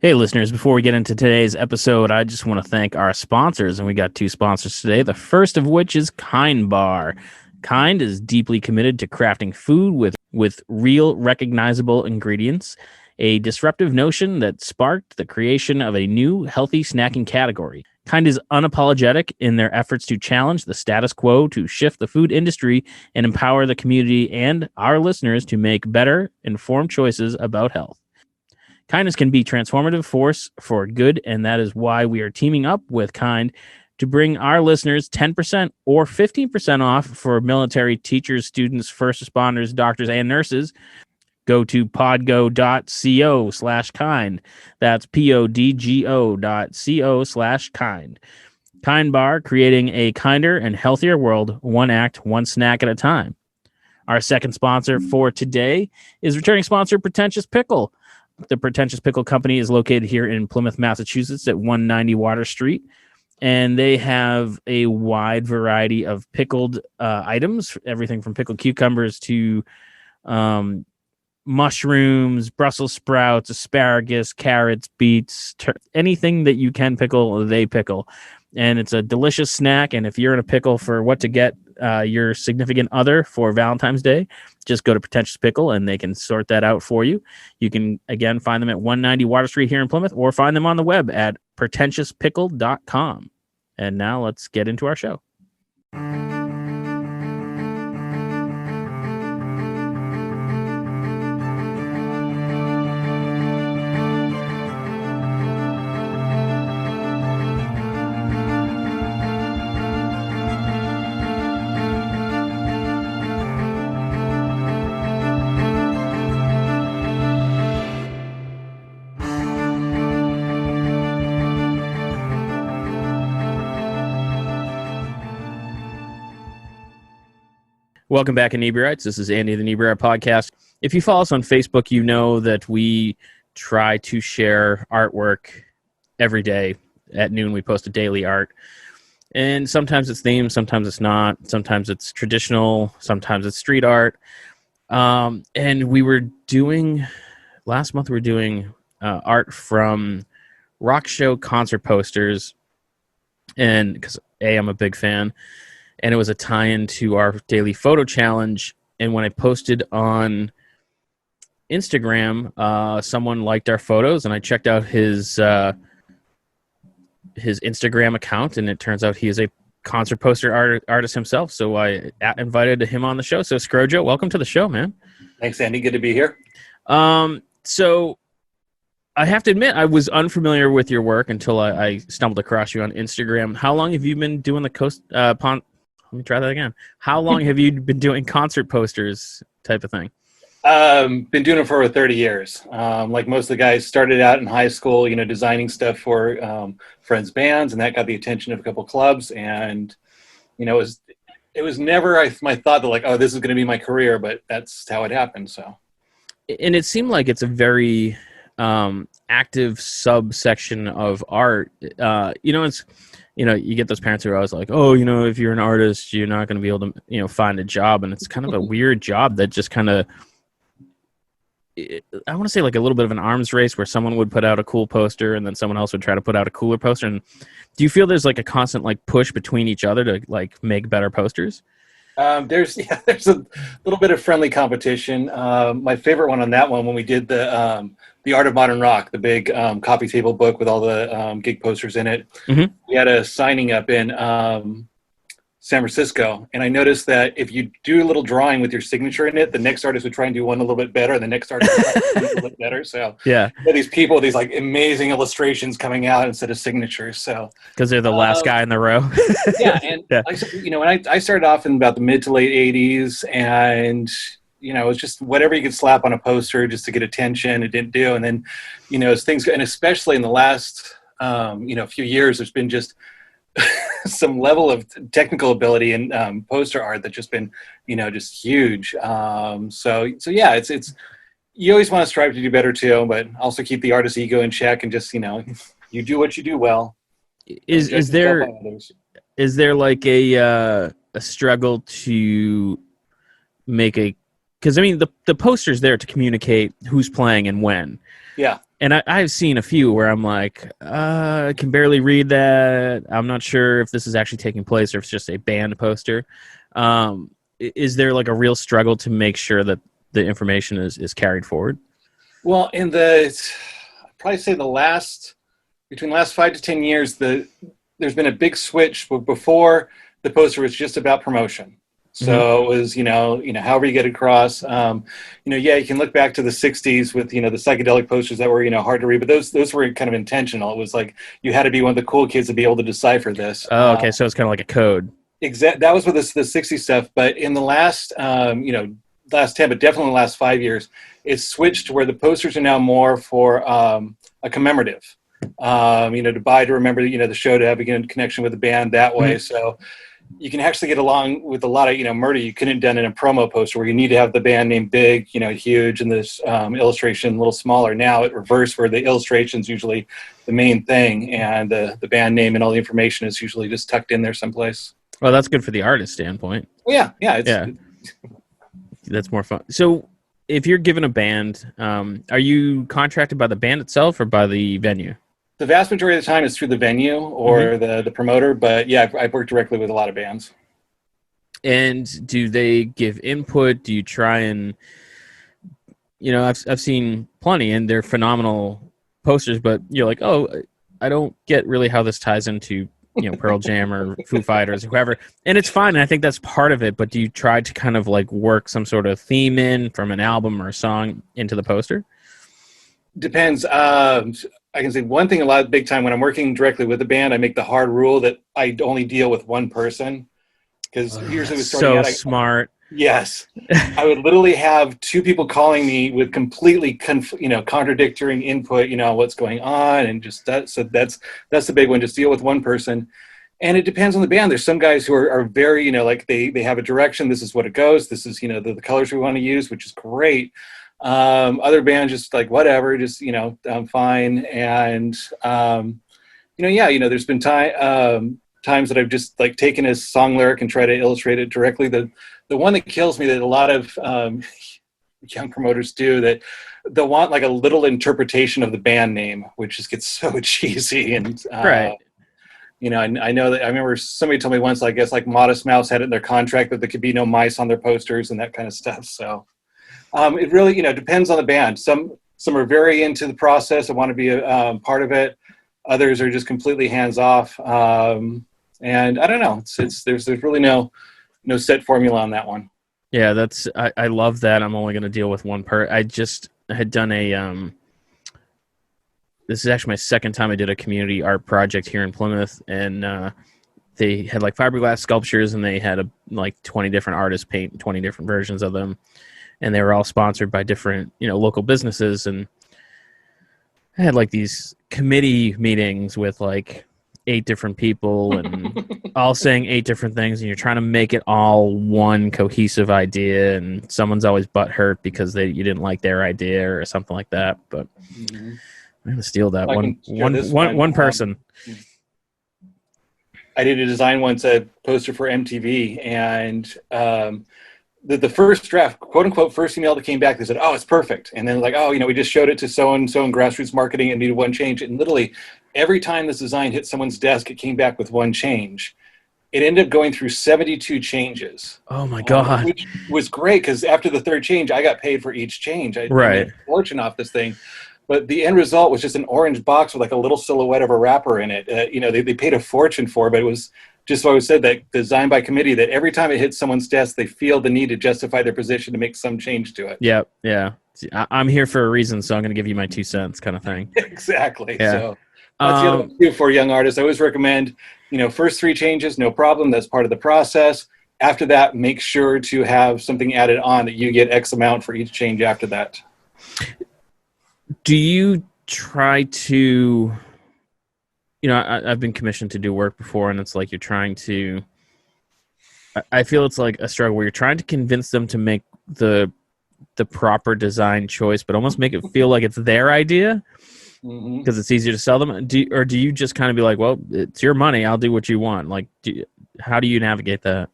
Hey, listeners, before we get into today's episode, I just want to thank our sponsors, and we got two sponsors today. The first of which is Kind Bar. Kind is deeply committed to crafting food with real, recognizable ingredients, a disruptive notion that sparked the creation of a new, healthy snacking category. Kind is unapologetic in their efforts to challenge the status quo, to shift the food industry, and empower the community and our listeners to make better, informed choices about health. Kindness can be a transformative force for good, and that is why we are teaming up with Kind to bring our listeners 10% or 15% off for military, teachers, students, first responders, doctors, and nurses. Go to podgo.co/kind. That's podgo.co/kind. Kind Bar, creating a kinder and healthier world, one act, one snack at a time. Our second sponsor for today is returning sponsor Pretentious Pickle. The Pretentious Pickle Company is located here in Plymouth, Massachusetts at 190 Water Street, and they have a wide variety of pickled items, everything from pickled cucumbers to mushrooms, Brussels sprouts, asparagus, carrots, beets, anything that you can pickle, they pickle. And it's a delicious snack, and if you're in a pickle for what to get your significant other for Valentine's Day, just go to Pretentious Pickle and they can sort that out for you. You can, again, find them at 190 Water Street here in Plymouth, or find them on the web at pretentiouspickle.com. And now let's get into our show. Welcome back, Inebri-arts. This is Andy, the Inebri-art podcast. If you follow us on Facebook, you know that we try to share artwork every day. At noon, we post a daily art. And sometimes it's themed, sometimes it's not. Sometimes it's traditional, sometimes it's street art. And we were doing, last month we were doing art from rock show concert posters. And because, I'm a big fan. And it was a tie-in to our daily photo challenge. And when I posted on Instagram, someone liked our photos, and I checked out his Instagram account, and it turns out he is a concert poster artist himself. So I invited him on the show. So Scrojo, welcome to the show, man. Thanks, Andy. Good to be here. So I have to admit, I was unfamiliar with your work until I stumbled across you on Instagram. How long have you been doing the Let me try that again. How long have you been doing concert posters type of thing? Been doing it for over 30 years. Like most of the guys, started out in high school, designing stuff for friends' bands, and that got the attention of a couple clubs. And, it was never my thought that, like, oh, this is going to be my career, but that's how it happened. So, and it seemed like it's a very active subsection of art. You get those parents who are always like, oh, if you're an artist, you're not going to be able to, find a job. And it's kind of a weird job that just kind of, I want to say like a little bit of an arms race where someone would put out a cool poster and then someone else would try to put out a cooler poster. And do you feel there's like a constant like push between each other to like make better posters? There's a little bit of friendly competition. My favorite one on that one, when we did the Art of Modern Rock, the big coffee table book with all the gig posters in it. Mm-hmm. We had a signing up in San Francisco, and I noticed that if you do a little drawing with your signature in it, the next artist would try and do one a little bit better, and the next artist would try and do a little bit better. So yeah, these people with these like amazing illustrations coming out instead of signatures. So because they're the last guy in the row. Yeah, and yeah. When I started off in about the mid to late 80s, and it was just whatever you could slap on a poster just to get attention. It didn't do, and then as things, and especially in the last few years, there's been just some level of technical ability in poster art that's just been just huge. So yeah, it's you always want to strive to do better too, but also keep the artist's ego in check, and just you do what you do well. Is there like a struggle to make because I mean the poster's there to communicate who's playing and when. Yeah. And I've seen a few where I'm like, I can barely read that. I'm not sure if this is actually taking place or if it's just a band poster. Is there like a real struggle to make sure that the information is carried forward? Well, I'd probably say between the last 5 to 10 years, there's been a big switch. But before, the poster was just about promotion. So it was, however you get across. You can look back to the '60s with, the psychedelic posters that were, hard to read, but those were kind of intentional. It was like you had to be one of the cool kids to be able to decipher this. Oh, okay. So it's kind of like a code. That was with the '60s stuff. But in the last 10, but definitely in the last 5 years, it's switched to where the posters are now more for a commemorative. To buy to remember, the show, to have a connection with the band that way. Mm-hmm. So you can actually get along with a lot of, murder you couldn't have done in a promo poster where you need to have the band name big, huge, and this illustration a little smaller. Now it reversed where the illustration's usually the main thing, and the band name and all the information is usually just tucked in there someplace. Well, that's good for the artist standpoint. Well, yeah. That's more fun. So if you're given a band, are you contracted by the band itself or by the venue? The vast majority of the time is through the venue or the promoter, but yeah, I've worked directly with a lot of bands. And do they give input? Do you try and, I've seen plenty and they're phenomenal posters, but you're like, oh, I don't get really how this ties into, Pearl Jam or Foo Fighters or whoever. And it's fine. And I think that's part of it. But do you try to kind of like work some sort of theme in from an album or a song into the poster? Depends. I can say one thing big time when I'm working directly with the band, I make the hard rule that I only deal with one person. Because usually with starting out, smart. Yes. I would literally have two people calling me with completely contradictory input, what's going on, and just that. So that's the big one. Just deal with one person. And it depends on the band. There's some guys who are very, like they have a direction. This is what it goes. This is, the colors we want to use, which is great. Other bands just like whatever, just I'm fine. And there's been times that I've just like taken a song lyric and try to illustrate it directly. The one that kills me that a lot of young promoters do, that they'll want like a little interpretation of the band name, which just gets so cheesy. And right. I know that I remember somebody told me once, I guess like Modest Mouse had it in their contract that there could be no mice on their posters and that kind of stuff. So it really, depends on the band. Some are very into the process and want to be a part of it. Others are just completely hands off. And I don't know. There's really no set formula on that one. Yeah, I love that. I'm only going to deal with one I had done this is actually my second time I did a community art project here in Plymouth, and they had like fiberglass sculptures, and they had like 20 different artists paint 20 different versions of them. And they were all sponsored by different, local businesses. And I had like these committee meetings with like 8 different people and all saying 8 different things. And you're trying to make it all one cohesive idea. And someone's always butthurt because you didn't like their idea or something like that. But I'm going to steal that one person. I did a design once, a poster for MTV, and the first draft, quote unquote, first email that came back, they said, "Oh, it's perfect." And then like, "Oh, we just showed it to so and so in grassroots marketing and needed one change." And literally every time this design hit someone's desk, it came back with one change. It ended up going through 72 changes. Oh my God. Which was great because after the third change, I got paid for each change. I made a fortune off this thing. But the end result was just an orange box with like a little silhouette of a rapper in it. They paid a fortune for, but it was just what I said, that designed by committee, that every time it hits someone's desk, they feel the need to justify their position to make some change to it. Yep. Yeah. I'm here for a reason, so I'm going to give you my 2 cents kind of thing. Exactly. Yeah. So that's the other one too for young artists. I always recommend, first 3 changes, no problem. That's part of the process. After that, make sure to have something added on that you get X amount for each change after that. Do you try to, I've been commissioned to do work before, and it's like you're trying to, I feel it's like a struggle where you're trying to convince them to make the proper design choice, but almost make it feel like it's their idea because it's easier to sell them. Do you just kind of be like, well, it's your money, I'll do what you want? Like, how do you navigate that?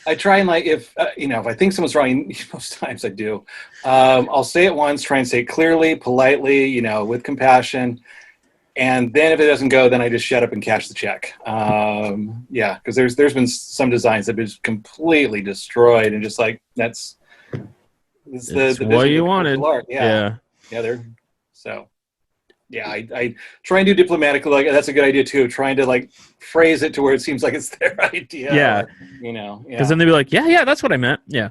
I try and like if if I think someone's wrong, most times I do. I'll say it once, try and say it clearly, politely, with compassion, and then if it doesn't go, then I just shut up and cash the check. Yeah, because there's been some designs that have been completely destroyed, and just like it's It's the what vision you of wanted. art. Yeah. They're so. Yeah, I try and do diplomatically. Like that's a good idea too. Trying to like phrase it to where it seems like it's their idea. Yeah. Or, Because then they'd be like, yeah, that's what I meant. Yeah.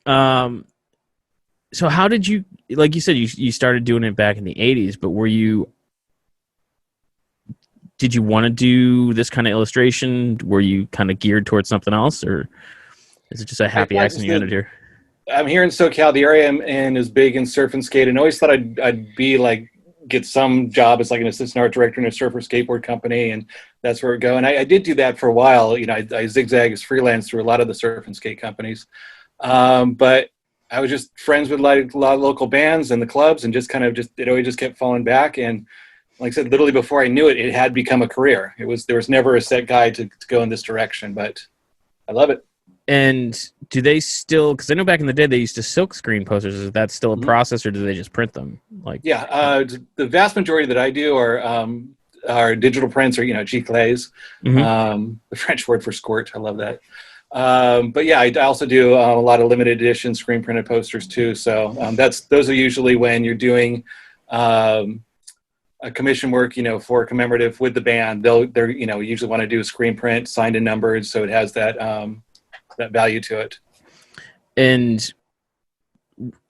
So how did you, like you said, you started doing it back in the 80s, but did you want to do this kind of illustration? Were you kind of geared towards something else, or is it just a happy accident you ended here? I'm here in SoCal. The area I'm in is big in surf and skate, and I always thought I'd be like get some job as like an assistant art director in a surfer skateboard company, and that's where it go. And I did do that for a while. I zigzag as freelance through a lot of the surf and skate companies, but I was just friends with like a lot of local bands and the clubs, and just kind of it always just kept falling back. And like I said, literally before I knew it, it had become a career. There was never a set guide to go in this direction, but I love it. And do they still? Because I know back in the day they used to silk screen posters. Is that still a process, or do they just print them? The vast majority that I do are digital prints, or giclées, the French word for squirt. I love that. But yeah, I also do a lot of limited edition screen printed posters too. So those are usually when you're doing a commission work, for commemorative with the band. They're usually want to do a screen print, signed and numbered, so it has that value to it. And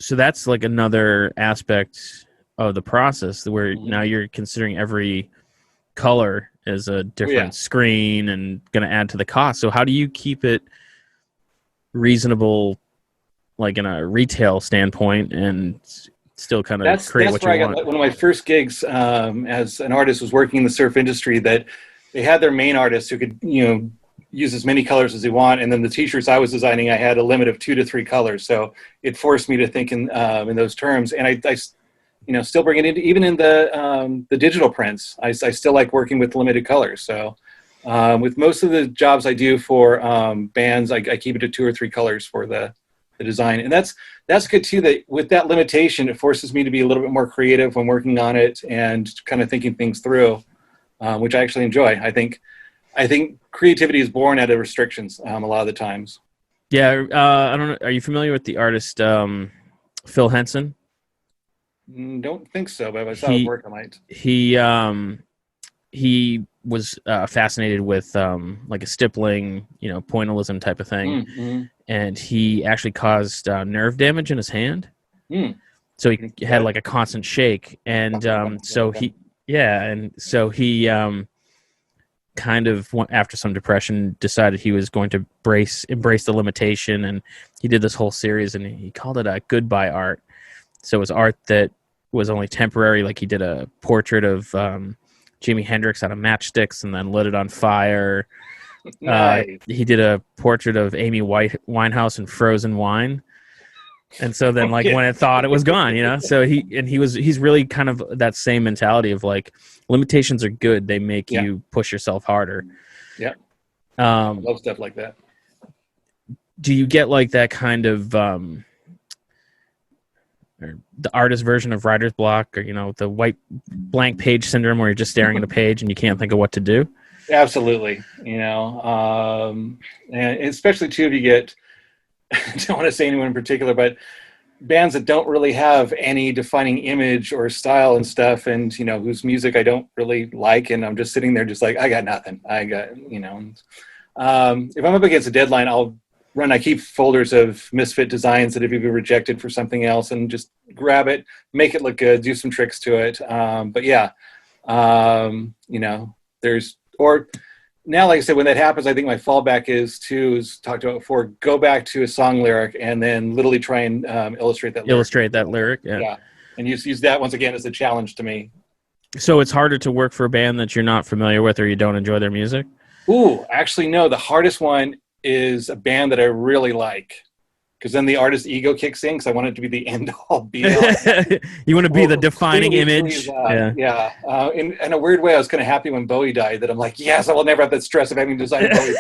so that's like another aspect of the process where now you're considering every color as a different screen and going to add to the cost. So how do you keep it reasonable, like in a retail standpoint, and still kind of create what you want? One of my first gigs as an artist was working in the surf industry, that they had their main artists who could, use as many colors as they want. And then the t-shirts I was designing, I had a limit of 2 to 3 colors. So it forced me to think in those terms. And I still bring it into, even in the digital prints, I still like working with limited colors. So with most of the jobs I do for bands, I keep it to 2 or 3 colors for the design. And that's good too, that with that limitation, it forces me to be a little bit more creative when working on it and kind of thinking things through, which I actually enjoy. I think creativity is born out of restrictions a lot of the times. Yeah. I don't know. Are you familiar with the artist Phil Henson? Don't think so, but if I saw his work, I might. He was fascinated with like a stippling, pointillism type of thing, and he actually caused nerve damage in his hand. So he had like a constant shake, and so he kind of after some depression decided he was going to embrace the limitation, and he did this whole series, and he called it a goodbye art. So it was art that was only temporary. Like he did a portrait of Jimi Hendrix out of matchsticks and then lit it on fire. Nice. He did a portrait of Amy Winehouse in frozen wine. And so then when it thought it was gone, so he's really kind of that same mentality of like limitations are good. They make you push yourself harder. Yeah. I love stuff like that. Do you get like that kind of, or the artist version of writer's block, or, the white blank page syndrome where you're just staring at a page and you can't think of what to do? Absolutely. And especially too, if you get, I don't want to say anyone in particular, but bands that don't really have any defining image or style and stuff, and whose music I don't really like, and I'm just sitting there just like, I got nothing. If I'm up against a deadline, I keep folders of misfit designs that have been rejected for something else, and just grab it, make it look good, do some tricks to it. Now, like I said, when that happens, I think my fallback is talked about before, go back to a song lyric and then literally try and illustrate that lyric. Yeah. And use that once again as a challenge to me. So it's harder to work for a band that you're not familiar with or you don't enjoy their music? Ooh, actually, no. The hardest one is a band that I really like. Because then the artist's ego kicks in, because I want it to be the end-all, be-all. You want to be the defining image. Yeah. In a weird way, I was kind of happy when Bowie died, that I'm like, yes, I will never have that stress of having designed Bowie.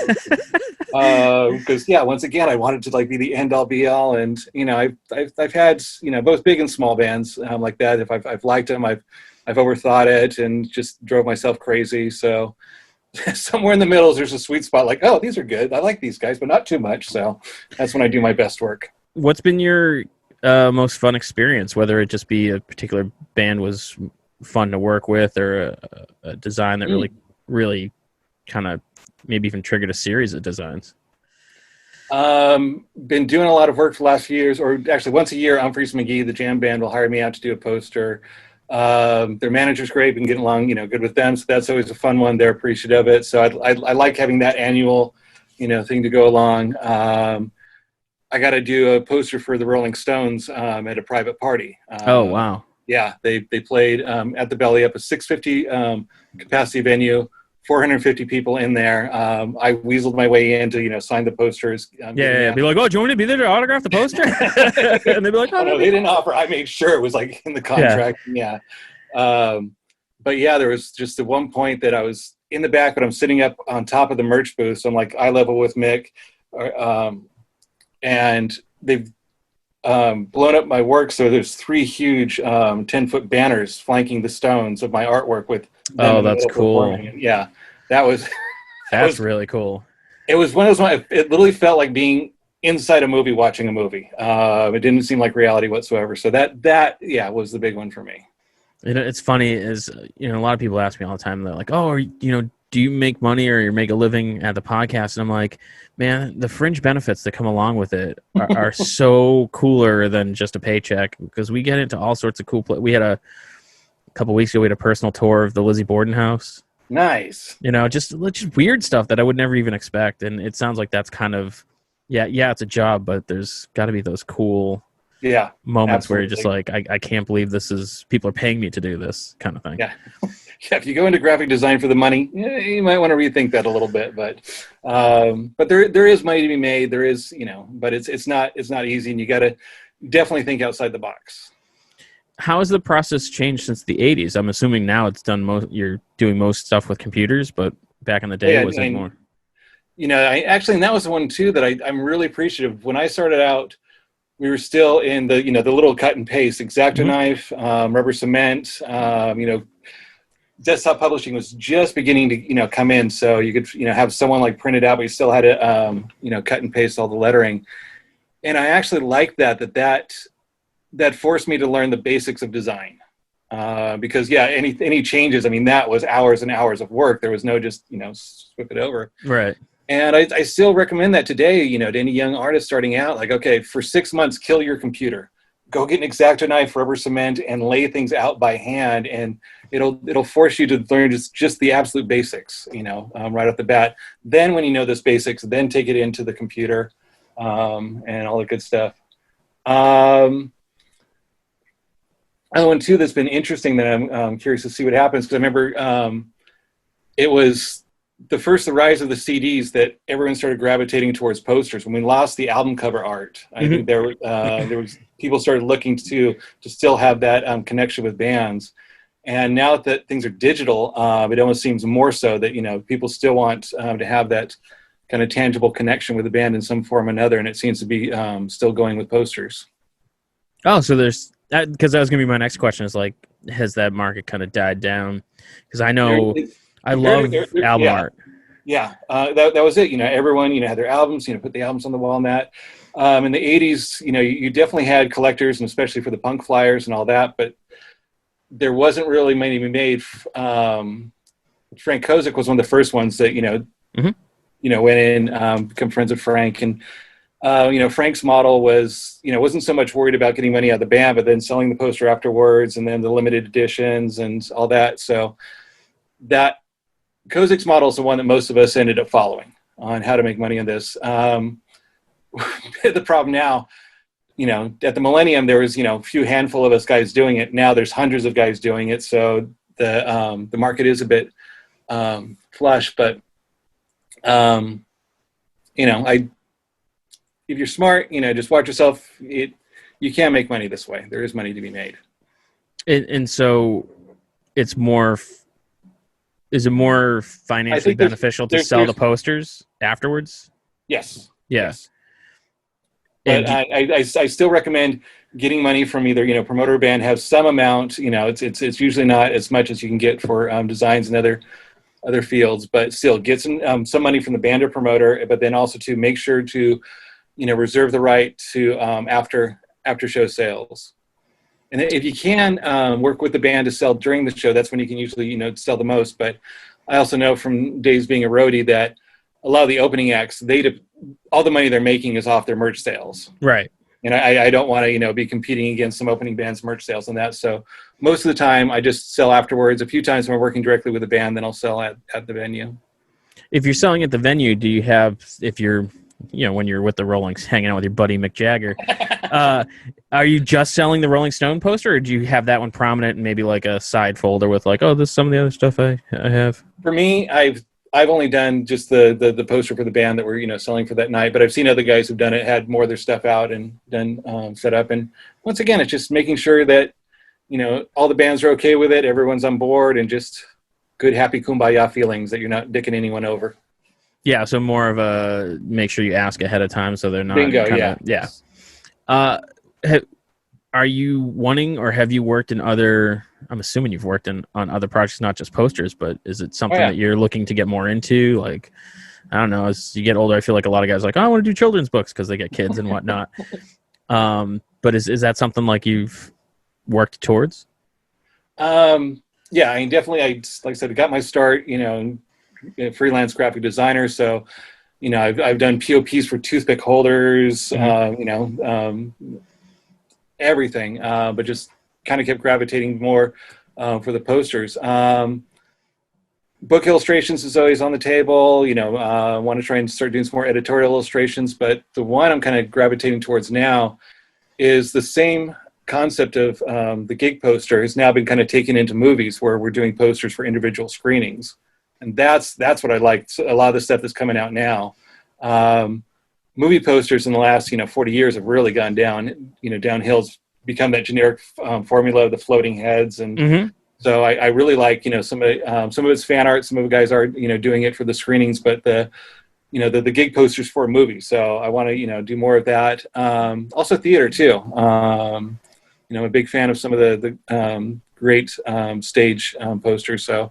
Because once again, I wanted to like be the end all be all, and I've had both big and small bands like that. If I've liked them, I've overthought it and just drove myself crazy. So somewhere in the middle, there's a sweet spot. Like, oh, these are good. I like these guys, but not too much. So that's when I do my best work. What's been your most fun experience? Whether it just be a particular band was fun to work with, or a design that really kind of maybe even triggered a series of designs. Been doing a lot of work for the last few years, or actually once a year, Humphreys McGee, the jam band, will hire me out to do a poster. Their manager's great, been getting along, good with them. So that's always a fun one. They're appreciative of it. So I like having that annual, thing to go along. I got to do a poster for the Rolling Stones at a private party. Oh, wow. Yeah, they played at the Belly Up, a 650 capacity venue, 450 people in there. I weaseled my way in to sign the posters. Be like, oh, do you want me to be there to autograph the poster? And they'd be like, oh, no, they didn't offer. I made sure it was like in the contract. Yeah. But yeah, there was just at one point that I was in the back, but I'm sitting up on top of the merch booth, so I'm like eye level with Mick, and they've blown up my work, so there's 3 huge 10-foot banners flanking the Stones of my artwork with oh, that's cool. Yeah, that was that's really cool. It was one of those. It literally felt like being inside a movie watching a movie. It didn't seem like reality whatsoever. So that was the big one for me. It's funny is a lot of people ask me all the time. They're like, oh, do you make money or you make a living at the podcast? And I'm like, man, the fringe benefits that come along with it are so cooler than just a paycheck, because we get into all sorts of cool. We had a couple weeks ago, we had a personal tour of the Lizzie Borden house. Nice. Just weird stuff that I would never even expect. And it sounds like that's kind of, it's a job, but there's got to be those cool moments where you're just like, I can't believe people are paying me to do this kind of thing. Yeah. If you go into graphic design for the money, you might want to rethink that a little bit, but there is money to be made. There is, but it's not easy, and you got to definitely think outside the box. How has the process changed since the 80s? I'm assuming now it's done you're doing most stuff with computers, but back in the day, was it more? And that was the one too that I'm really appreciative. When I started out, we were still in the, the little cut and paste, X-Acto knife, rubber cement, desktop publishing was just beginning to, come in. So you could, have someone like print it out, but you still had to, cut and paste all the lettering. And I actually liked that forced me to learn the basics of design. Because any changes, that was hours and hours of work. There was no just, swip it over. Right. And I still recommend that today, to any young artist starting out, like, okay, for 6 months, kill your computer, go get an X-Acto knife, rubber cement, and lay things out by hand. And it'll force you to learn just the absolute basics, right off the bat. Then when you know those basics, then take it into the computer, and all the good stuff. Another one too that's been interesting that I'm curious to see what happens, because I remember it was the rise of the CDs that everyone started gravitating towards posters. When we lost the album cover art, I think there was people started looking to still have that connection with bands. And now that things are digital, it almost seems more so that people still want to have that kind of tangible connection with the band in some form or another, and it seems to be still going with posters. Oh, so there's that, because that was going to be my next question, is like, has that market kind of died down? Because I know I love album art. Yeah, that was it. Everyone, had their albums, put the albums on the wall and that. In the 80s, you definitely had collectors, and especially for the punk flyers and all that, but there wasn't really many made. Frank Kozik was one of the first ones that, went in, become friends with Frank. And, Frank's model was, wasn't so much worried about getting money out of the band, but then selling the poster afterwards, and then the limited editions and all that. So that Kozik's model is the one that most of us ended up following on how to make money on this. The problem now, at the Millennium, there was, a few handful of us guys doing it. Now there's hundreds of guys doing it. So the market is a bit flush, but, if you're smart, just watch yourself. You can make money this way. There is money to be made. And so it's more, is it more financially beneficial to sell the posters afterwards? Yes. Yeah. Yes. And But I still recommend getting money from either, promoter or band, have some amount. It's usually not as much as you can get for designs and other fields, but still get some money from the band or promoter. But then also to make sure to reserve the right to after show sales. And if you can work with the band to sell during the show, that's when you can usually sell the most. But I also know from days being a roadie that a lot of the opening acts, all the money they're making is off their merch sales. right. And I don't want to be competing against some opening band's merch sales on that. So most of the time I just sell afterwards. A few times when we're working directly with the band, then I'll sell at the venue. If you're selling at the venue, do you have, if you're, when you're with the Rollings, hanging out with your buddy Mick Jagger, are you just selling the Rolling Stone poster, or do you have that one prominent and maybe like a side folder with like, oh, this is some of the other stuff I have? For me, I've only done just the poster for the band that we're selling for that night, but I've seen other guys who've done it, had more of their stuff out and done set up. And once again, it's just making sure that all the bands are okay with it, everyone's on board, and just good happy kumbaya feelings that you're not dicking anyone over. Yeah, so more of a make sure you ask ahead of time so they're not Bingo. yeah. Are you wanting, or have you worked in other? I'm assuming you've worked on other projects, not just posters, but is it something that you're looking to get more into? Like, I don't know, as you get older, I feel like a lot of guys are like, oh, I want to do children's books because they get kids and whatnot. But is that something like you've worked towards? Yeah, I mean, definitely. Like I said, I got my start, freelance graphic designer. So, I've done POPs for toothpick holders, everything, but just kind of kept gravitating more for the posters. Book illustrations is always on the table. I want to try and start doing some more editorial illustrations, but the one I'm kind of gravitating towards now is the same concept of the gig poster has now been kind of taken into movies where we're doing posters for individual screenings. And that's what I like. So a lot of the stuff that's coming out now. Movie posters in the last 40 years have really gone downhill. It's become that generic formula of the floating heads, and so I really like some of it's fan art. Some of the guys are doing it for the screenings, but the gig posters for a movie. So I want to do more of that. Also theater too. I'm a big fan of some of the great stage posters. So I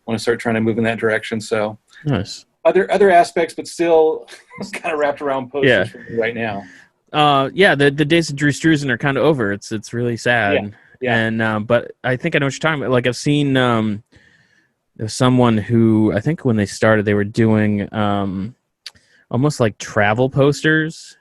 want to start trying to move in that direction. So nice. Other aspects, but still it's kind of wrapped around posters for me right now. The days of Drew Struzan are kind of over. It's really sad. Yeah. And but I think I know what you're talking about. Like I've seen there's someone who I think when they started they were doing almost like travel posters.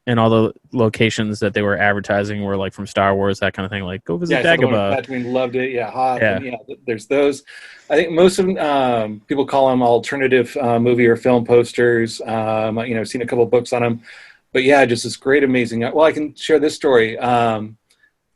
And all the locations that they were advertising were like from Star Wars, that kind of thing. Like, go visit Dagobah. Tatooine, loved it. Yeah, Hoth. Yeah. And, there's those. I think most of them, people call them alternative movie or film posters. I've seen a couple of books on them. But yeah, just this great, amazing. Well, I can share this story.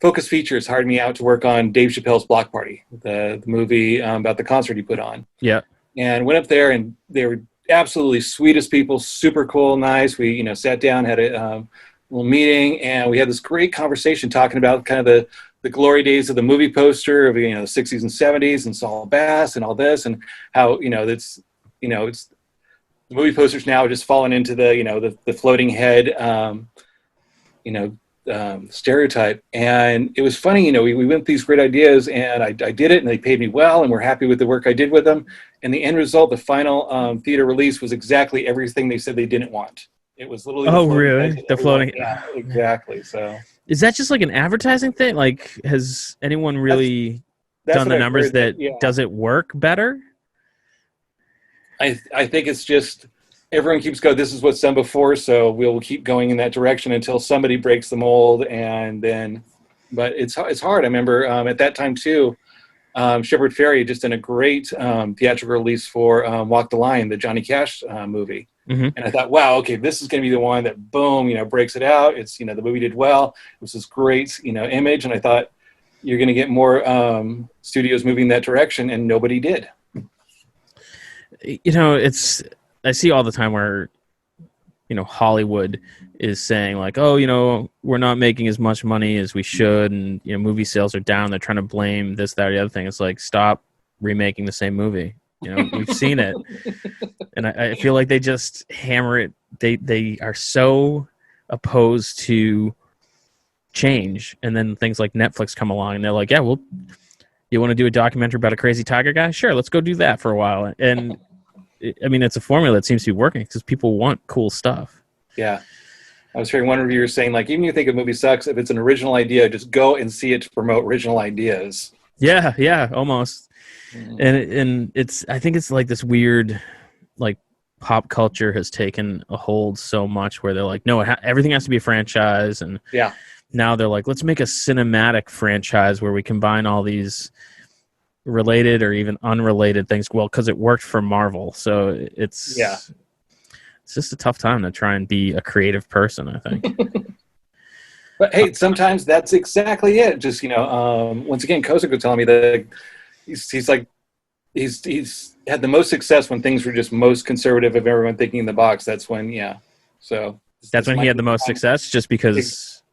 Focus Features hired me out to work on Dave Chappelle's Block Party, the movie about the concert he put on. Yeah. And went up there, and they were absolutely sweetest people, super cool, nice. We, sat down, had a little meeting, and we had this great conversation talking about kind of the glory days of the movie poster of, the 60s and 70s and Saul Bass and all this, and how, it's the movie posters now are just falling into the floating head, stereotype. And it was funny, we went these great ideas, and I did it, and they paid me well, and we're happy with the work I did with them. And the end result, the final theater release, was exactly everything they said they didn't want. It was literally the floating. Yeah, exactly. So is that just like an advertising thing? Like, has anyone really done the numbers that does it work better? I think it's just everyone keeps going, this is what's done before, so we'll keep going in that direction until somebody breaks the mold, and then. But it's hard. I remember at that time too. Shepard Fairey just done a great theatrical release for Walk the Line, the Johnny Cash movie. And I thought, wow, okay, this is going to be the one that, boom, breaks it out. It's, the movie did well. It was this great, image. And I thought you're going to get more studios moving that direction, and nobody did. I see all the time where, Hollywood is saying like, oh, we're not making as much money as we should, and movie sales are down. They're trying to blame this, that, or the other thing. It's like, stop remaking the same movie. We've seen it, and I feel like they just hammer it they are so opposed to change, and then things like Netflix come along and they're like, yeah, well, you want to do a documentary about a crazy tiger guy? Sure, let's go do that for a while. And I mean, it's a formula that seems to be working because people want cool stuff. Yeah. I was hearing one reviewer saying, like, even if you think a movie sucks, if it's an original idea, just go and see it to promote original ideas. Yeah, almost. And it's, I think it's like this weird, like, pop culture has taken a hold so much where they're like, no, everything has to be a franchise. And yeah, now they're like, let's make a cinematic franchise where we combine all these related or even unrelated things. Well, because it worked for Marvel. So it's just a tough time to try and be a creative person, I think. But hey, sometimes that's exactly it. Just, once again, Kozik was telling me that he's had the most success when things were just most conservative of everyone thinking in the box. That's when, So that's when he had the most success, just because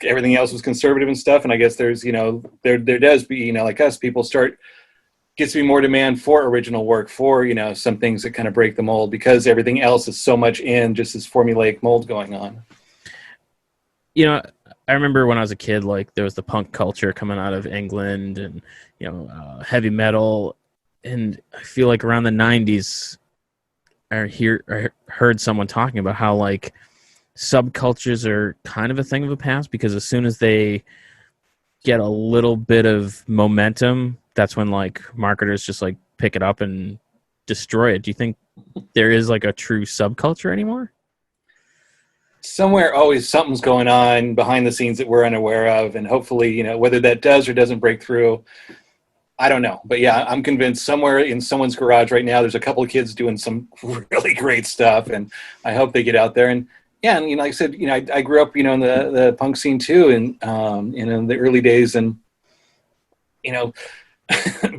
everything else was conservative and stuff. And I guess there's, there does be, like us, people gets to be more demand for original work, for, some things that kind of break the mold because everything else is so much in just this formulaic mold going on. I remember when I was a kid, like there was the punk culture coming out of England and, heavy metal. And I feel like around the 90s, I heard someone talking about how like subcultures are kind of a thing of the past because as soon as they get a little bit of momentum, that's when like marketers just like pick it up and destroy it. Do you think there is like a true subculture anymore? Somewhere always something's going on behind the scenes that we're unaware of, and hopefully, whether that does or doesn't break through, I don't know. But yeah, I'm convinced somewhere in someone's garage right now, there's a couple of kids doing some really great stuff, and I hope they get out there. And yeah, and like I said, I grew up, in the punk scene too, and in the early days, and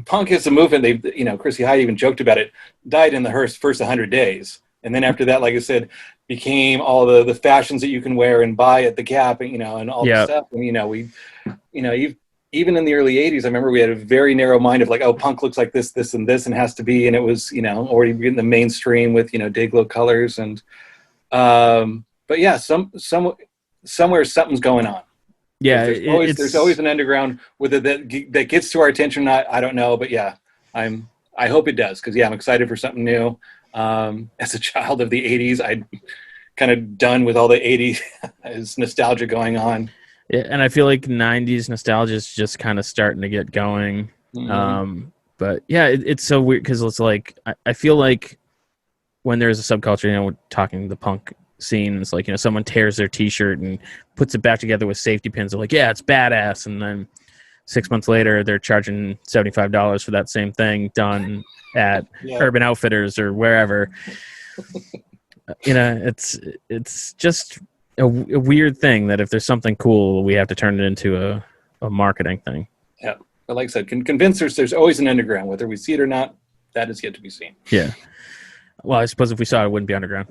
punk is a movement. They, Chrissy Hyde even joked about it. Died in the first 100 days, and then after that, like I said, became all the fashions that you can wear and buy at the Gap, and and all the stuff. And we, even in the early 80s, I remember we had a very narrow mind of like, oh, punk looks like this, and this, and has to be, and it was already in the mainstream with day glow colors and but yeah, somewhere something's going on. Yeah, there's always an underground. Whether that gets to our attention or not, I don't know. But yeah, I hope it does because I'm excited for something new. As a child of the 80s, I'm kind of done with all the 80s nostalgia going on. Yeah, and I feel like 90s nostalgia is just kind of starting to get going. Mm-hmm. But yeah, it's so weird because it's like I feel like when there's a subculture, we're talking the punk scene, it's like someone tears their t-shirt and puts it back together with safety pins. They're like, yeah, it's badass, and then 6 months later they're charging $75 for that same thing done at Urban Outfitters or wherever. It's just a weird thing that if there's something cool, we have to turn it into a marketing thing. Yeah, but like I said, convince us there's always an underground, whether we see it or not. That is yet to be seen. Yeah. Well, I suppose if we saw it, it wouldn't be underground.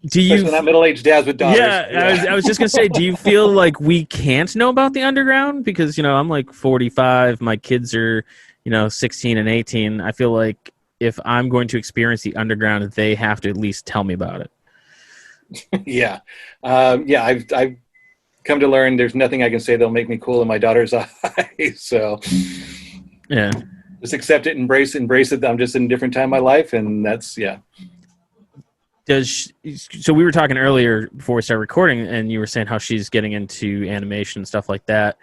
Especially not middle-aged dads with daughters. Yeah, I was just gonna say, do you feel like we can't know about the underground because I'm like 45, my kids are 16 and 18. I feel like if I'm going to experience the underground, they have to at least tell me about it. Yeah. I've come to learn there's nothing I can say that'll make me cool in my daughter's eyes. So yeah, just accept it, embrace it. I'm just in a different time of my life, and that's So we were talking earlier before we started recording, and you were saying how she's getting into animation and stuff like that.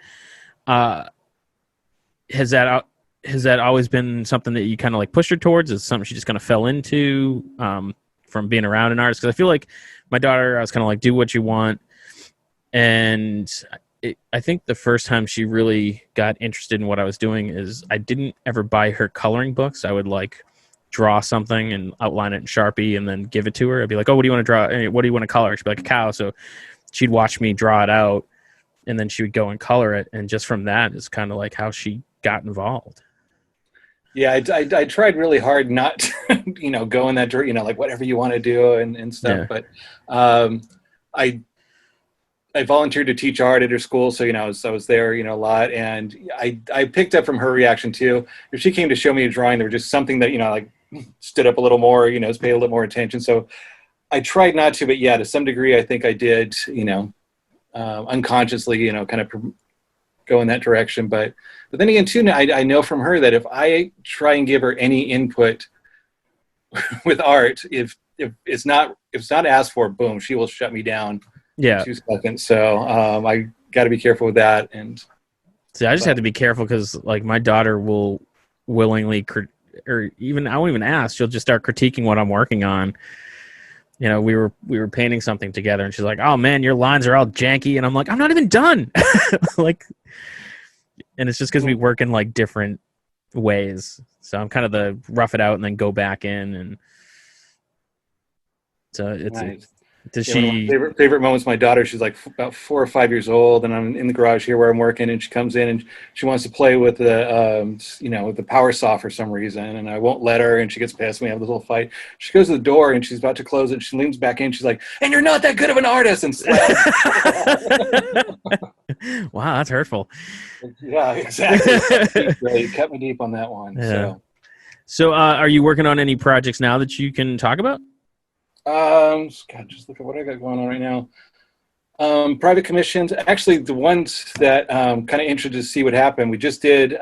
Has that always been something that you kind of like pushed her towards? Is it something she just kind of fell into from being around an artist? Because I feel like my daughter, I was kind of like, do what you want. And I think the first time she really got interested in what I was doing is I didn't ever buy her coloring books. I would like draw something and outline it in Sharpie and then give it to her. I'd be like, oh, what do you want to draw? What do you want to color? She'd be like, a cow. So she'd watch me draw it out, and then she would go and color it. And just from that is kind of like how she got involved. Yeah, I tried really hard not to, go in that direction, like whatever you want to do and stuff. Yeah. But I volunteered to teach art at her school, so I was there, a lot, and I picked up from her reaction too. If she came to show me a drawing, there was just something that like stood up a little more, paid a little more attention. So I tried not to, but yeah, to some degree, I think I did, unconsciously, kind of go in that direction. But then again, too, I know from her that if I try and give her any input with art, if it's not asked for, boom, she will shut me down in 2 seconds. So I got to be careful with that. And see, I just have to be careful because like my daughter will willingly, or even I won't even ask. She'll just start critiquing what I'm working on. We were painting something together, and she's like, "Oh man, your lines are all janky," and I'm like, "I'm not even done." Like, and it's just because we work in like different ways. So I'm kind of the rough it out and then go back in, and so it's. Nice. Does One of my favorite moments? My daughter, she's like about 4 or 5 years old, and I'm in the garage here where I'm working, and she comes in and she wants to play with the with the power saw for some reason, and I won't let her, and she gets past me. We have this little fight. She goes to the door and she's about to close it. She leans back in. She's like, "And you're not that good of an artist," and slaps. Wow, that's hurtful. Yeah, exactly. It kept me deep on that one. Yeah. So are you working on any projects now that you can talk about? God, just look at what I got going on right now. Private commissions. Actually, the ones that kind of interested to see what happened. We just did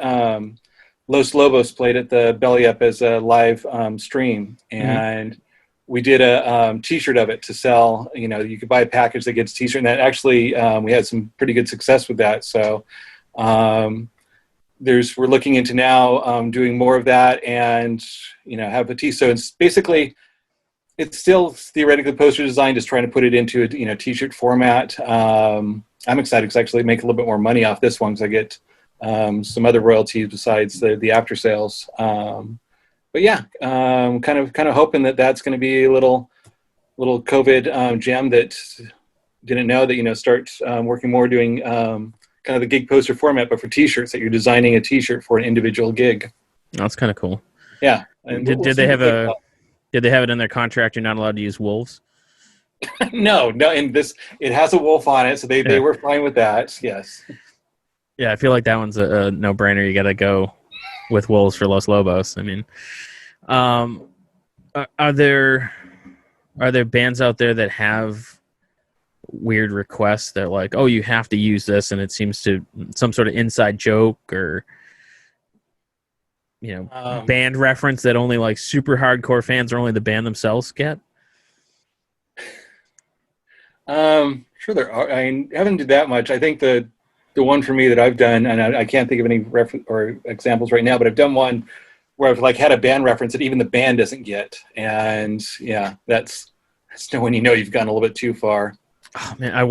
Los Lobos played at the Belly Up as a live stream, and we did a T-shirt of it to sell. You could buy a package that gets a T-shirt, and that actually we had some pretty good success with that. So we're looking into now doing more of that, and have a T. So it's basically. It's still theoretically poster design, just trying to put it into a T-shirt format. I'm excited because I actually make a little bit more money off this one because I get some other royalties besides the after sales. But yeah, kind of hoping that that's going to be a little COVID gem that didn't know that start working more doing kind of the gig poster format, but for T-shirts that you're designing a T-shirt for an individual gig. That's kind of cool. Yeah. And did they have Did they have it in their contract? You're not allowed to use wolves. No. And it has a wolf on it, so they were fine with that. Yes. Yeah, I feel like that one's a no-brainer. You got to go with wolves for Los Lobos. I mean, are there bands out there that have weird requests that like, oh, you have to use this, and it seems to some sort of inside joke or band reference that only like super hardcore fans or only the band themselves get? Sure there are. I haven't did that much. I think the one for me that I've done, and I can't think of any reference or examples right now, but I've done one where I've like had a band reference that even the band doesn't get. And yeah, that's when you've gone a little bit too far. Oh man, I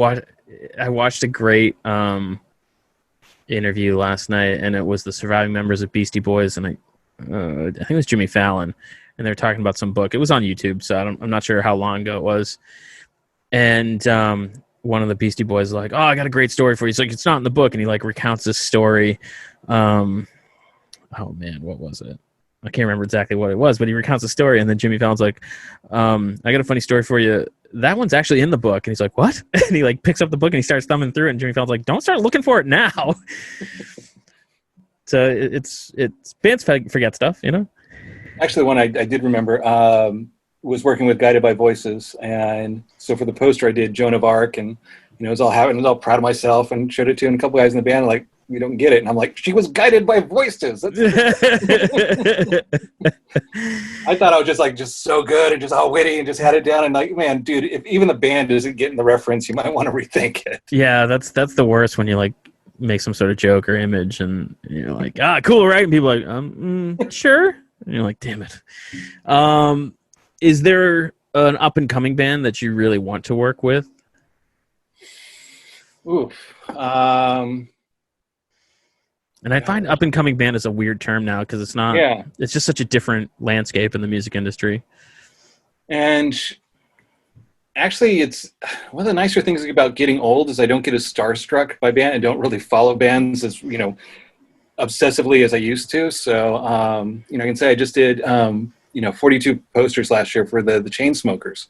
watched a great interview last night, and it was the surviving members of Beastie Boys, and I think it was Jimmy Fallon, and they were talking about some book. It was on YouTube, so I'm not sure how long ago it was. And one of the Beastie Boys was like, "Oh, I got a great story for you." He's like, "It's not in the book," and he like recounts this story. Oh man, what was it? I can't remember exactly what it was, but he recounts the story, and then Jimmy Fallon's like, "I got a funny story for you. That one's actually in the book." And he's like, "What?" And he like picks up the book and he starts thumbing through it, and Jimmy Fallon's like, "Don't start looking for it now." So it's bands forget stuff, Actually, one I did remember was working with Guided by Voices, and so for the poster I did Joan of Arc, and it was all happy, and I was all proud of myself, and showed it to a couple guys in the band, like, "We don't get it," and I'm like, "She was guided by voices." I thought I was just so good and just all witty and just had it down, and like, man, dude, if even the band isn't getting the reference, you might want to rethink it. Yeah, that's the worst when you like make some sort of joke or image, and you're like, cool, right? And people are like, sure. And you're like, damn it. Is there an up and coming band that you really want to work with? Oof. And I find up and coming band is a weird term now because it's not. Yeah. It's just such a different landscape in the music industry. And actually, it's one of the nicer things about getting old is I don't get as starstruck by band. I don't really follow bands as obsessively as I used to. So I can say I just did 42 posters last year for the Chainsmokers,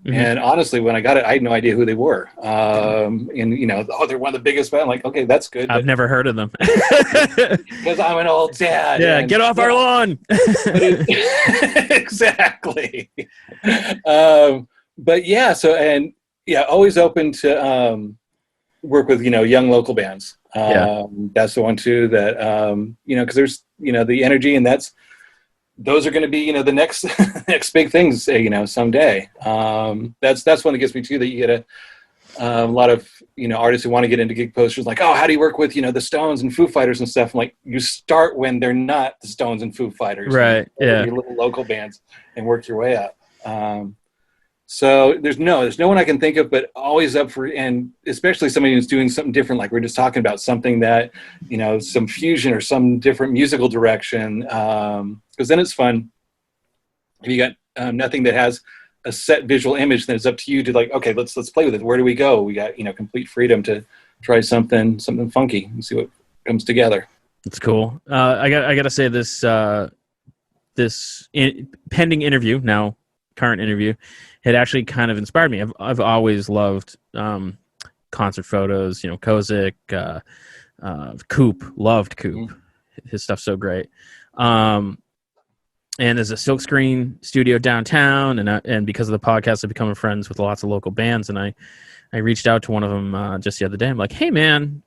And honestly, when I got it, I had no idea who they were. And they're one of the biggest bands. I'm like, okay, that's good. I've never heard of them. Because I'm an old dad. Yeah, get off our lawn. Exactly. But yeah, always open to work with young local bands. That's the one too that because there's the energy, and those are going to be the next next big things someday. That's one that gets me too, that you get a lot of artists who want to get into gig posters, like, oh, how do you work with the Stones and Foo Fighters and stuff? I'm like, you start when they're not the Stones and Foo Fighters, right? Yeah, your little local bands, and work your way up. So there's no one I can think of, but always up for, and especially somebody who's doing something different, like we're just talking about, something that some fusion or some different musical direction, because then it's fun. If you got nothing that has a set visual image, then it's up to you to, like, okay, let's play with it. Where do we go? We got complete freedom to try something funky and see what comes together. It's cool. I got to say this pending interview, now current interview, it actually kind of inspired me. I've always loved concert photos. Kozik, Coop, loved Coop. His stuff's so great. And there's a silkscreen studio downtown, and because of the podcast, I've become friends with lots of local bands. And I reached out to one of them just the other day. I'm like, hey man,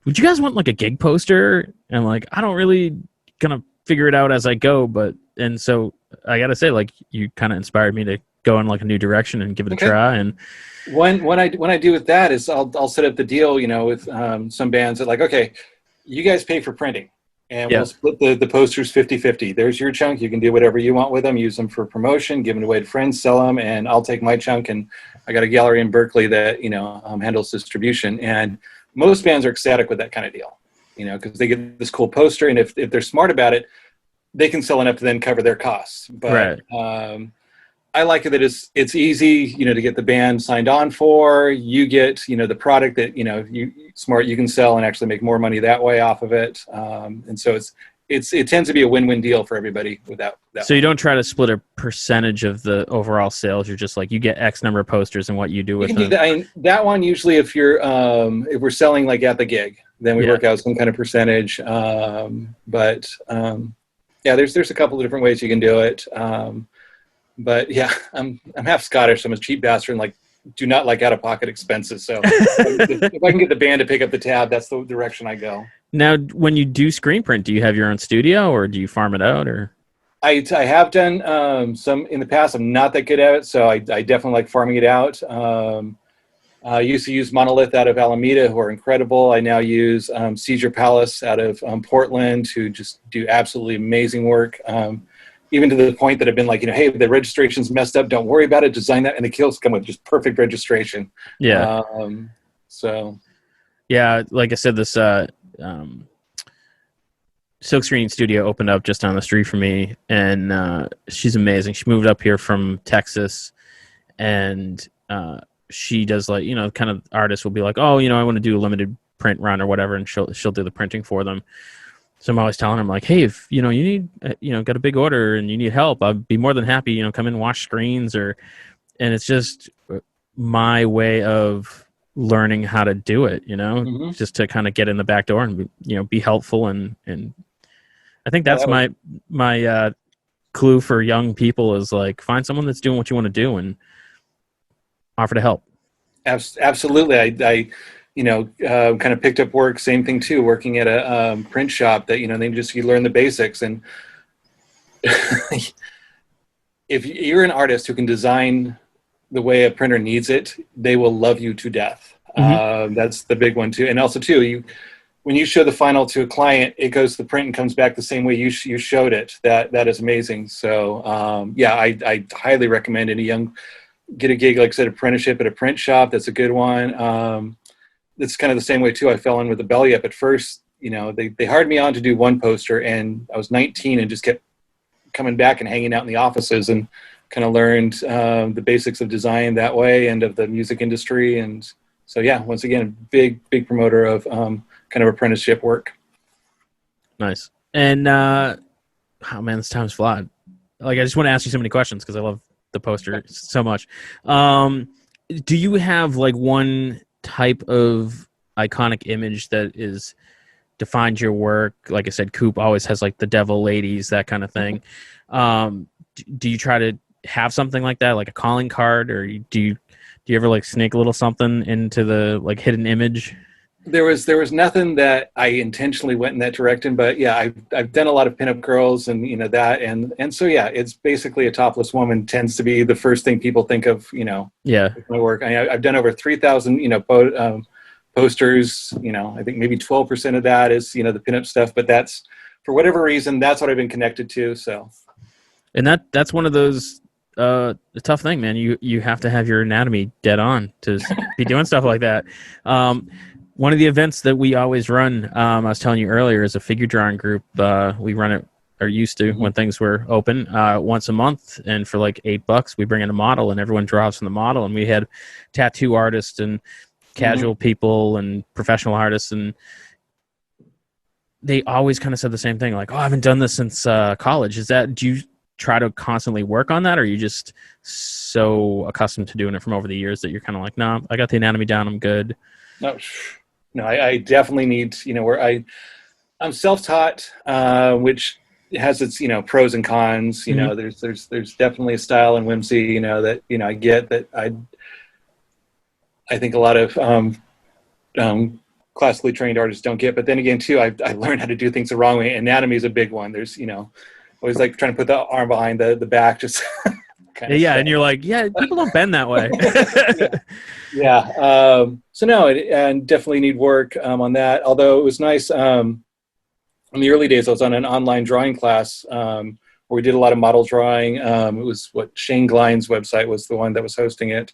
would you guys want like a gig poster? And I'm like, I don't really gonna figure it out as I go, and so I gotta say, like, you kind of inspired me to go in like a new direction and give it a try. And when I do with that is I'll set up the deal, with some bands that, like, okay, you guys pay for printing. And we'll split the posters 50-50. There's your chunk. You can do whatever you want with them. Use them for promotion, give them away to friends, sell them, and I'll take my chunk. And I got a gallery in Berkeley that handles distribution. And most bands are ecstatic with that kind of deal, because they get this cool poster, and if they're smart about it, they can sell enough to then cover their costs. But I like it that it's easy, to get the band signed on for. You get, the product that, you can sell and actually make more money that way off of it. And so it tends to be a win-win deal for everybody with that. So you don't try to split a percentage of the overall sales. You're just like, you get X number of posters and what you do with them. That one, usually if we're selling like at the gig, then we work out some kind of percentage. There's a couple of different ways you can do it. But yeah, I'm half Scottish. I'm a cheap bastard and, like, do not like out-of-pocket expenses. So if I can get the band to pick up the tab, that's the direction I go. Now, when you do screen print, do you have your own studio or do you farm it out? Or I have done some in the past. I'm not that good at it, so I definitely like farming it out. I used to use Monolith out of Alameda, who are incredible. I now use Seizure Palace out of Portland, who just do absolutely amazing work. Even to the point that I've been like, hey, the registration's messed up. Don't worry about it. Design that, and the kills come with just perfect registration. Yeah. Yeah, like I said, this silkscreen studio opened up just down the street from me, and she's amazing. She moved up here from Texas, and she does, like, kind of, artists will be like, oh, I want to do a limited print run or whatever, and she'll do the printing for them. So I'm always telling them, like, hey, if you need, got a big order and you need help, I'd be more than happy, come in and wash screens, and it's just my way of learning how to do it, just to kind of get in the back door and be helpful, and I think that's my clue for young people is, like, find someone that's doing what you want to do and offer to help. Absolutely. I kind of picked up work, same thing too, working at a print shop that, you learn the basics. And if you're an artist who can design the way a printer needs it, they will love you to death. That's the big one too. And also too, when you show the final to a client, it goes to the print and comes back the same way you showed it. That is amazing. So I highly recommend get a gig, like I said, apprenticeship at a print shop. That's a good one. It's kind of the same way too. I fell in with the belly up at first. They hired me on to do one poster, and I was 19 and just kept coming back and hanging out in the offices and kind of learned the basics of design that way and of the music industry. And so, yeah, once again, a big promoter of kind of apprenticeship work. Nice. And oh man, this time's flying. Like, I just want to ask you so many questions because I love the poster so much. Do you have like one type of iconic image that is defines your work? Like I said, Coop always has like the devil ladies, that kind of thing. Do you try to have something like that, like a calling card, or do you ever like sneak a little something into the like hidden image? There was nothing that I intentionally went in that direction, but yeah, I've done a lot of pinup girls, and that, and so yeah, it's basically a topless woman tends to be the first thing people think of. Yeah, with my work. I've done over 3,000 posters. I think maybe 12% of that is the pinup stuff, but that's for whatever reason that's what I've been connected to. So, and that's one of those the tough thing, man. You have to have your anatomy dead on to be doing stuff like that. One of the events that we always run, I was telling you earlier, is a figure drawing group. We run it, or used to, when things were open, once a month, and for like $8 we bring in a model and everyone draws from the model. And we had tattoo artists and casual people and professional artists, and they always kind of said the same thing, like, oh, I haven't done this since college. Do you try to constantly work on that, or are you just so accustomed to doing it from over the years that you're kind of like, no, I got the anatomy down, I'm good? No, I definitely need, where I'm self-taught, which has its, pros and cons. There's definitely a style and whimsy, that, I get that I think a lot of classically trained artists don't get. But then again, too, I learned how to do things the wrong way. Anatomy is a big one. There's, always like trying to put the arm behind the back, just yeah, and you're like, yeah, people don't bend that way. yeah. So no, and definitely need work on that. Although it was nice, in the early days, I was on an online drawing class where we did a lot of model drawing. It was Shane Glein's website was the one that was hosting it.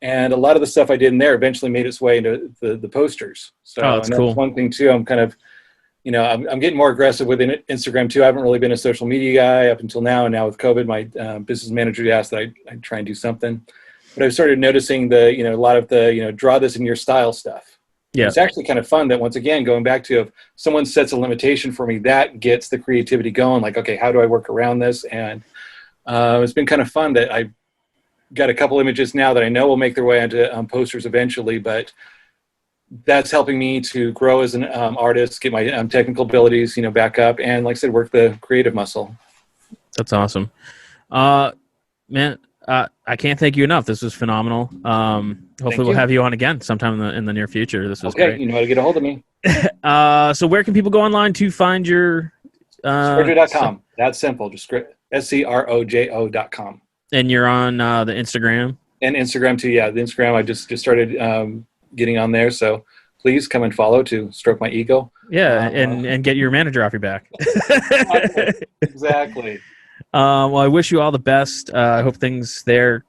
And a lot of the stuff I did in there eventually made its way into the posters. So that's cool. That's one thing too. I'm kind of, I'm getting more aggressive with Instagram too. I haven't really been a social media guy up until now. And now with COVID, my business manager asked that I try and do something. But I've started noticing a lot of the, draw this in your style stuff. Yeah. It's actually kind of fun that, once again, going back to, if someone sets a limitation for me, that gets the creativity going. Like, okay, how do I work around this? And it's been kind of fun that I got a couple images now that I know will make their way onto posters eventually, but that's helping me to grow as an artist, get my technical abilities, back up, and like I said, work the creative muscle. That's awesome. Man, I can't thank you enough. This was phenomenal. Hopefully we'll have you on again sometime in the near future. This was great. You know how to get a hold of me. So where can people go online to find your... Scrojo.com. That's simple. Just SCROJO.com. And you're on the Instagram? And Instagram too, yeah. The Instagram, I just started getting on there, so please come and follow to stroke my ego. Yeah, and get your manager off your back. Exactly. Well, I wish you all the best. I hope things there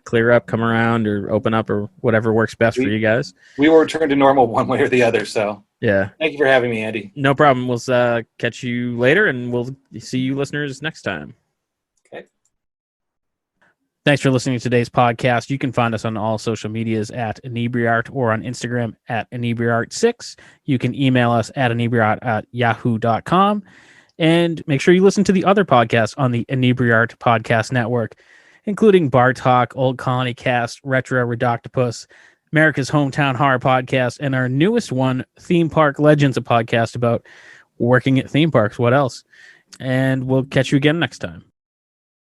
clear up, come around, or open up, or whatever works best for you guys. We will return to normal one way or the other, so yeah. Thank you for having me, Andy. No problem. We'll catch you later, and we'll see you listeners next time. Thanks for listening to today's podcast. You can find us on all social medias at Inebri-art or on Instagram at Inebri-art6. You can email us at Inebri-art@yahoo.com. And make sure you listen to the other podcasts on the Inebri-art Podcast Network, including Bar Talk, Old Colony Cast, Retro Redoctopus, America's Hometown Horror Podcast, and our newest one, Theme Park Legends, a podcast about working at theme parks. What else? And we'll catch you again next time.